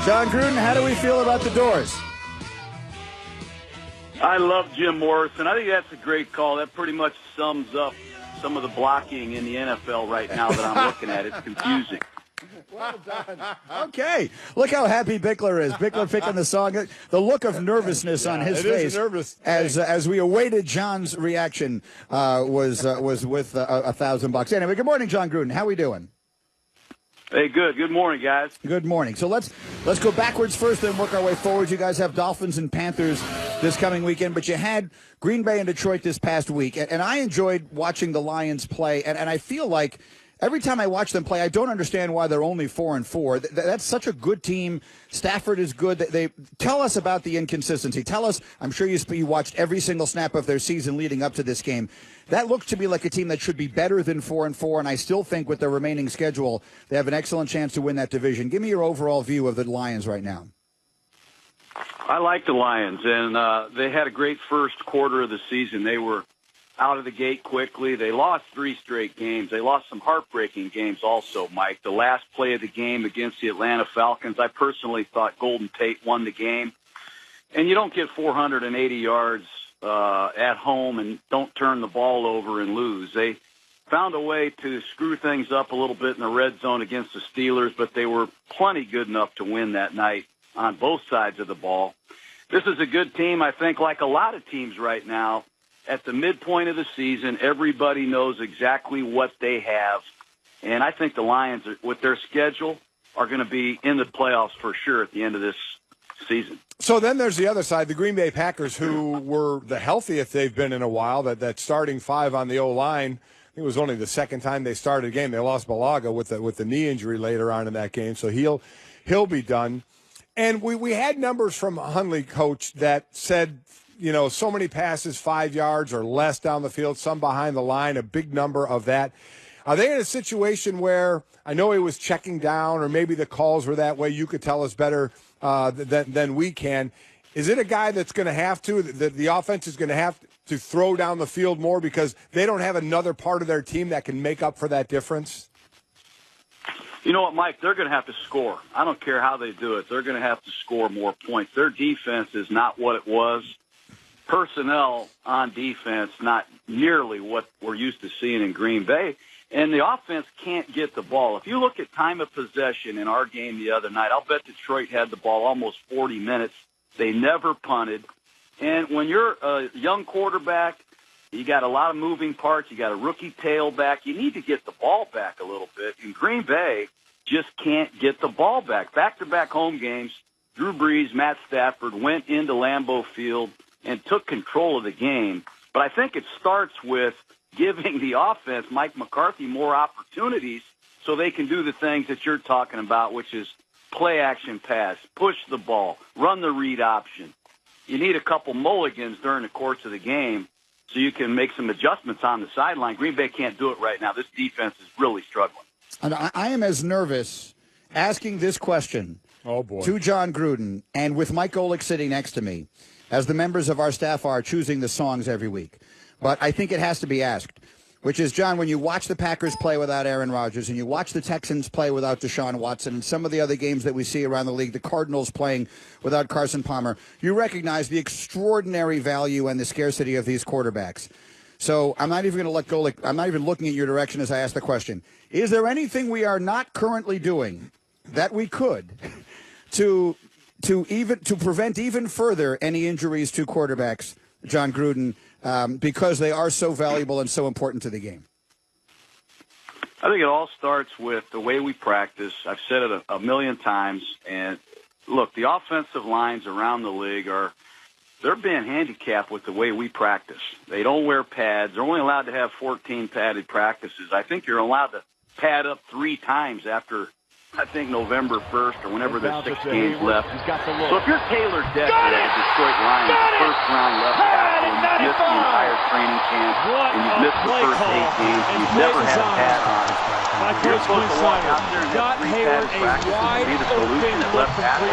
Jon Gruden, how do we feel about the Doors? I love Jim Morrison. I think that's a great call. That pretty much sums up some of the blocking in the NFL right now that I'm looking at. It's confusing. Well done. Okay. Look how happy Bickler is. Bickler picking the song. The look of nervousness on his face as we awaited John's reaction was with $1,000. Anyway, good morning, Jon Gruden. How we doing? Hey, good. Good morning, guys. Good morning. So let's go backwards first, then work our way forward. You guys have Dolphins and Panthers this coming weekend, but you had Green Bay and Detroit this past week, and I enjoyed watching the Lions play, and I feel like every time I watch them play, I don't understand why they're only 4-4. That's such a good team. Stafford is good. They tell us about the inconsistency. Tell us. I'm sure you watched every single snap of their season leading up to this game. That looks to me like a team that should be better than 4-4, and I still think with their remaining schedule, they have an excellent chance to win that division. Give me your overall view of the Lions right now. I like the Lions, and they had a great first quarter of the season. They were out of the gate quickly. They lost 3 straight games. They lost some heartbreaking games also, Mike. The last play of the game against the Atlanta Falcons, I personally thought Golden Tate won the game. And you don't get 480 yards at home and don't turn the ball over and lose. They found a way to screw things up a little bit in the red zone against the Steelers, but they were plenty good enough to win that night on both sides of the ball. This is a good team, I think, like a lot of teams right now. At the midpoint of the season, everybody knows exactly what they have. And I think the Lions, with their schedule, are going to be in the playoffs for sure at the end of this season. So then there's the other side, the Green Bay Packers, who were the healthiest they've been in a while. That starting 5 on the O-line, I think it was only the second time they started a game. They lost Balaga with the knee injury later on in that game, so he'll be done. And we had numbers from Hundley, coach, that said, so many passes, 5 yards or less down the field, some behind the line, a big number of that. Are they in a situation where, I know he was checking down, or maybe the calls were that way, you could tell us better than we can. Is it a guy that's going to have to, the offense is going to have to throw down the field more because they don't have another part of their team that can make up for that difference? You know what, Mike? They're going to have to score. I don't care how they do it. They're going to have to score more points. Their defense is not what it was. Personnel on defense, not nearly what we're used to seeing in Green Bay. And the offense can't get the ball. If you look at time of possession in our game the other night, I'll bet Detroit had the ball almost 40 minutes. They never punted. And when you're a young quarterback, you got a lot of moving parts. You got a rookie tailback. You need to get the ball back a little bit. And Green Bay just can't get the ball back. Back-to-back home games, Drew Brees, Matt Stafford went into Lambeau Field and took control of the game. But I think it starts with giving the offense, Mike McCarthy, more opportunities so they can do the things that you're talking about, which is play action pass, push the ball, run the read option. You need a couple mulligans during the course of the game so you can make some adjustments on the sideline. Green Bay can't do it right now. This defense is really struggling. And I am as nervous asking this question to Jon Gruden and with Mike Golick sitting next to me as the members of our staff are choosing the songs every week. But I think it has to be asked, which is, John, when you watch the Packers play without Aaron Rodgers and you watch the Texans play without Deshaun Watson and some of the other games that we see around the league, the Cardinals playing without Carson Palmer, you recognize the extraordinary value and the scarcity of these quarterbacks. So I'm not even going to let go. I'm not even looking at your direction as I ask the question. Is there anything we are not currently doing that we could to prevent even further any injuries to quarterbacks, Jon Gruden, because they are so valuable and so important to the game? I think it all starts with the way we practice. I've said it a million times. And, look, the offensive lines around the league they're being handicapped with the way we practice. They don't wear pads. They're only allowed to have 14 padded practices. I think you're allowed to pad up 3 times after, I think, November 1st or whenever there's 6 games left. So if you're Taylor Decker of the Detroit Lions, first-round left tackle, and you've missed the entire training camp, and you've missed the first 8 games, and you've never had a pad on, you're supposed to walk out there and have 3 padded practices and be the solution at left tackle.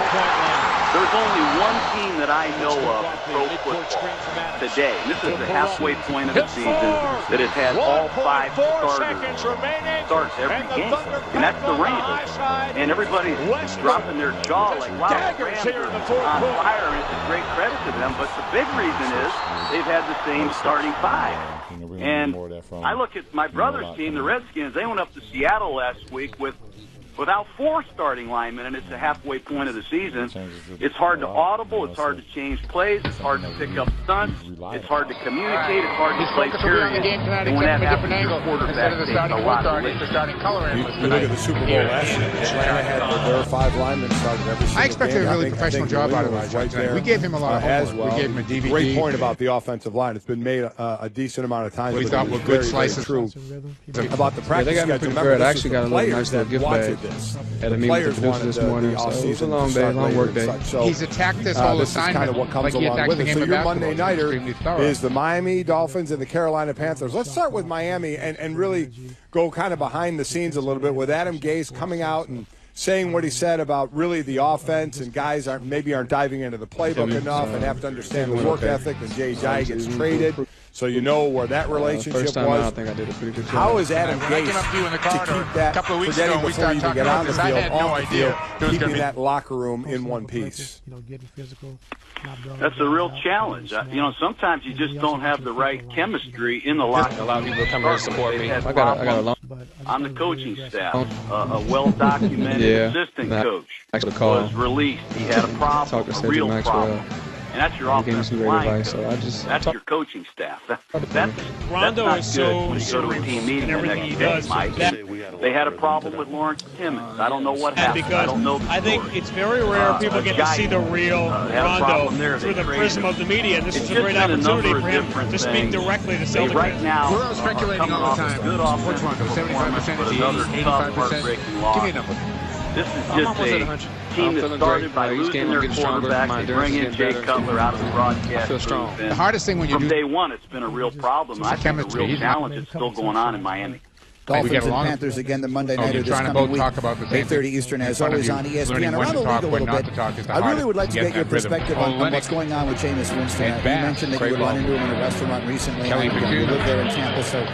There's only one team that I know of in pro football today, and this is the halfway point of the season, that has had all 5 starters start every game, and that's the Rams. And everybody's dropping their jaw like, wow, the Rams are on fire, and it's a great credit to them. But the big reason is they've had the same starting 5. And I look at my brother's team, the Redskins. They went up to Seattle last week without 4 starting linemen, and it's the halfway point of the season. It's hard to audible. It's hard to change plays. It's hard to pick up stunts. It's hard to communicate. It's hard to play period. And when that happens, your quarterback takes a lot of lead. You look at the Super Bowl last year. Atlanta had their 5 linemen started every single I expected game. a really professional job out of him right there. We gave him a lot of homework. Well. We gave him a DVD. Great point about the offensive line. It's been made a decent amount of times. We thought were good slices. True. About the practice they got me pretty good. I actually got a little nice little gift bag. Had a meeting with the producer this morning, so it was a long day, long work day. He's attacked this whole assignment kind of what comes like he along attacked with the it. game So of your basketball. Monday nighter is the Miami Dolphins and the Carolina Panthers. Let's start with Miami and really go kind of behind the scenes a little bit with Adam Gase coming out and saying what he said about really the offense, and guys maybe aren't diving into the playbook enough and have to understand the work ethic, and Jay Jai gets traded. So you know where that relationship first time was. Out, I think I did a pretty good job. How is Adam Gase to keep that, forgetting before you even get on the field, off the field, keeping that locker room in one piece? That's a real challenge. Sometimes you just don't have the right chemistry in the locker room. A lot of people come here to support me. I got a long. On the coaching staff, a well-documented assistant coach was released. He had a problem, a real problem. And that's your offensive line. That's your coaching staff. That's Rondo not is good so when you go to a team meeting the next day, Mike. They had a problem with Lawrence Timmons. I don't know what happened. I don't know the story. I think it's very rare people get to see the real Rondo through the prism of the media, and this is a great opportunity for him to speak directly to Celtic right fans. now, We're all speculating all the time. Good Which Rondo? 75%, 85%? loss. Give me a number. This is just a team that started by losing their quarterback. They bring in Jay Cutler out of the broadcast booth. The hardest thing when you From do day one, it's been a real problem. I think a real challenge is still going on in Miami. Dolphins and Panthers again the Monday nighter this coming week, 8:30 Eastern, as always on ESPN. Around the league a little bit, I really would like to get your perspective on what's going on with Jameis Winston. You mentioned that you would run into him in a restaurant recently. You live there in Tampa, so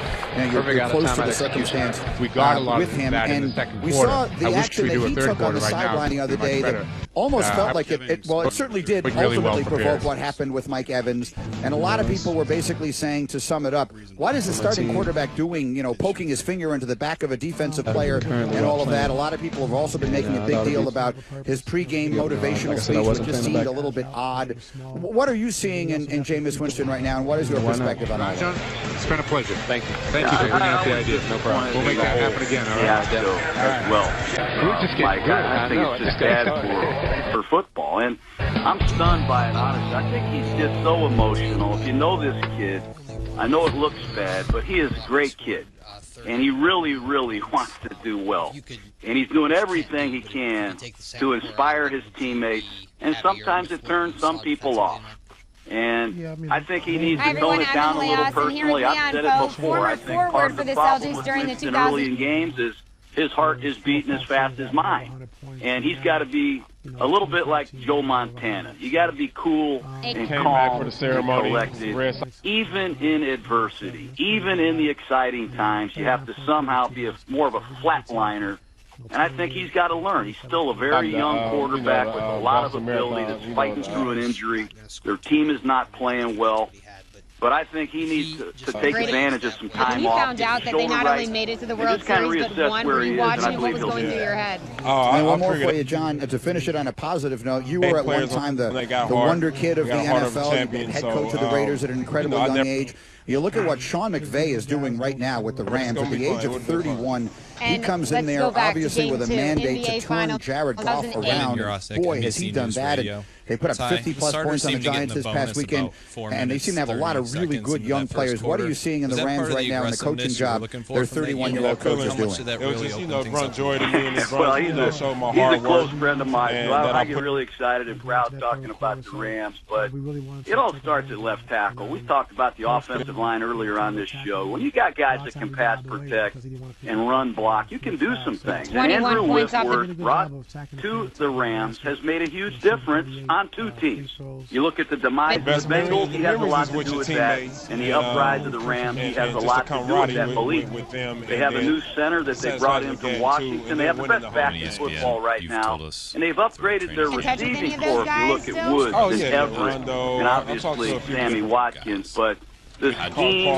you're close to the circumstance with him. And we saw the action that he took on the sideline the other day that almost felt like it certainly did ultimately provoke what happened with Mike Evans. And a lot of people were basically saying, to sum it up, what is the starting quarterback doing, poking his finger into the back of a defensive player and all of that? A lot of people have also been making a big deal about his pregame motivational speech, which just seemed a little bit odd. What are you seeing in Jameis Winston right now, and what is your perspective on that? John, it's been a pleasure. Thank you. Thank you for bringing up the idea. No problem. We'll make that happen again. All right. Well, Mike, I think it's just bad for football. And I'm stunned by it, honestly. I think he's just so emotional. If you know this kid, I know it looks bad, but he is a great kid. And he really, really wants to do well. And he's doing everything he can to inspire his teammates. And sometimes it turns some people off. And I think he needs to tone it down a little personally. I've said it before. I think part of the problem with Winston early in games is his heart is beating as fast as mine. And he's got to be a little bit like Joe Montana. You got to be cool and calm and collected. Even in adversity, even in the exciting times, you have to somehow be more of a flatliner. And I think he's got to learn. He's still a very young quarterback with a lot of ability that's fighting through an injury. Their team is not playing well. But I think he needs to take advantage of some time off. You found out that they not only made it to the World Series, but won. Were you watching it? What was going through your head? And one more for you, John, to finish it on a positive note. You were at one time the wonder kid of the NFL, head coach of the Raiders at an incredibly young age. You look at what Sean McVay is doing right now with the Rams at the age of 31. He comes in there, obviously, with a mandate to turn Jared Goff around. Boy, has he done that. They put up 50-plus points on the Giants this past weekend, and they seem to have a lot of really good young players. What are you seeing in the Rams right now in the coaching job their 31-year-old coach is doing? It was just, brought joy to me, and it Well, he's a close friend of mine. I get really excited and proud talking about the Rams, but it all starts at left tackle. We talked about the offensive offensive line earlier on this show. When you got guys that can pass protect and run block, you can do some things. And Andrew Whitworth brought to the Rams has made a huge difference on two teams. You look at the demise of the Bengals, he has a lot to do with that. And the uprise of the Rams, he has a lot to do with that belief. They have a new center that they brought in from Washington. They have the best back in football right now. And they've upgraded their receiving corps. If you look at Woods and Everett and obviously Sammy Watkins. But this team,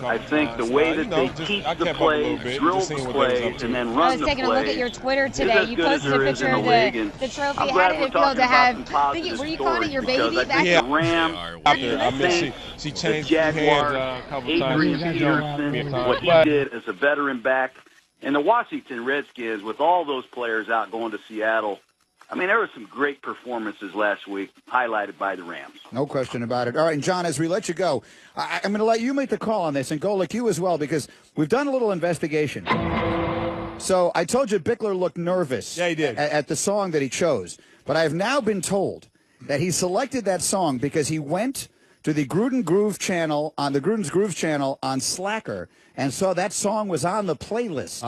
I think the way that they teach the plays, drill the plays, and then run the plays. I was taking a look at your Twitter today. You posted a picture of the trophy. How did it feel to have? Were you calling it your baby back? The Rams, the Saints, the Jaguars, Adrian Peterson, what he did as a veteran back, and the Washington Redskins with all those players out going to Seattle. I mean, there were some great performances last week, highlighted by the Rams. No question about it. All right, and John, as we let you go, I'm going to let you make the call on this, and Golick, you as well, because we've done a little investigation. So I told you Bickler looked nervous he did. At the song that he chose, but I have now been told that he selected that song because he went to the Gruden's Groove channel on Slacker and saw that song was on the playlist.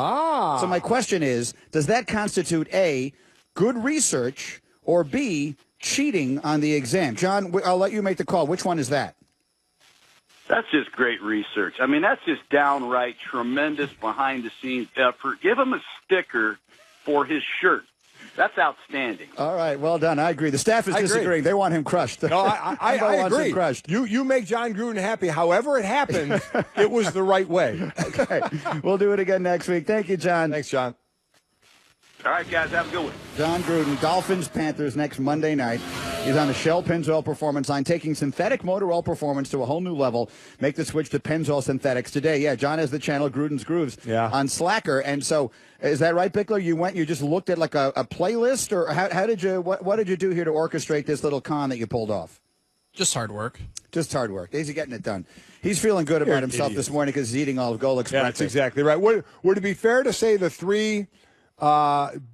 So my question is, does that constitute A, good research, or B, cheating on the exam? John, I'll let you make the call. Which one is that? That's just great research. I mean, that's just downright tremendous behind-the-scenes effort. Give him a sticker for his shirt. That's outstanding. All right, well done. I agree. The staff is disagreeing. They want him crushed. No, I agree. Crushed. You make Jon Gruden happy. However it happened, it was the right way. Okay. We'll do it again next week. Thank you, John. Thanks, John. All right, guys, have a good one. Jon Gruden, Dolphins, Panthers next Monday night. He's on the Shell Pennzoil Performance line, taking synthetic motor oil performance to a whole new level. Make the switch to Pennzoil Synthetics today. Yeah, John has the channel Gruden's Grooves on Slacker. And so, is that right, Bickler? You just looked at like a playlist, or how did you, what did you do here to orchestrate this little con that you pulled off? Just hard work. Just hard work. He's getting it done. He's feeling good about himself this morning because he's eating all of Golick's breakfast. That's exactly right. Would it be fair to say the three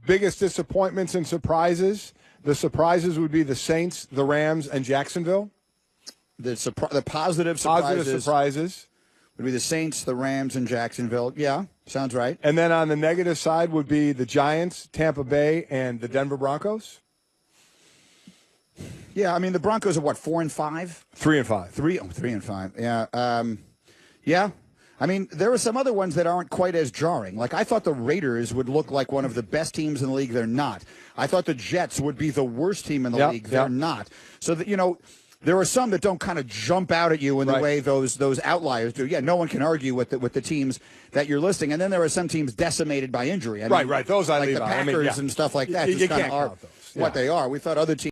biggest disappointments and surprises? The surprises would be the Saints, the Rams, and Jacksonville. The positive surprises would be the Saints, the Rams, and Jacksonville. Yeah, sounds right. And then on the negative side would be the Giants, Tampa Bay, and the Denver Broncos. Yeah, I mean the Broncos are what, 4-5? 3-5. 3-5. Yeah. Yeah. I mean, there are some other ones that aren't quite as jarring. Like, I thought the Raiders would look like one of the best teams in the league. They're not. I thought the Jets would be the worst team in the league. They're not. So, that, there are some that don't kind of jump out at you in the way those outliers do. Yeah, no one can argue with the teams that you're listing. And then there are some teams decimated by injury. I mean, right. Those I leave out. Like the Packers and stuff like that. You can't count those. What they are. We thought other teams.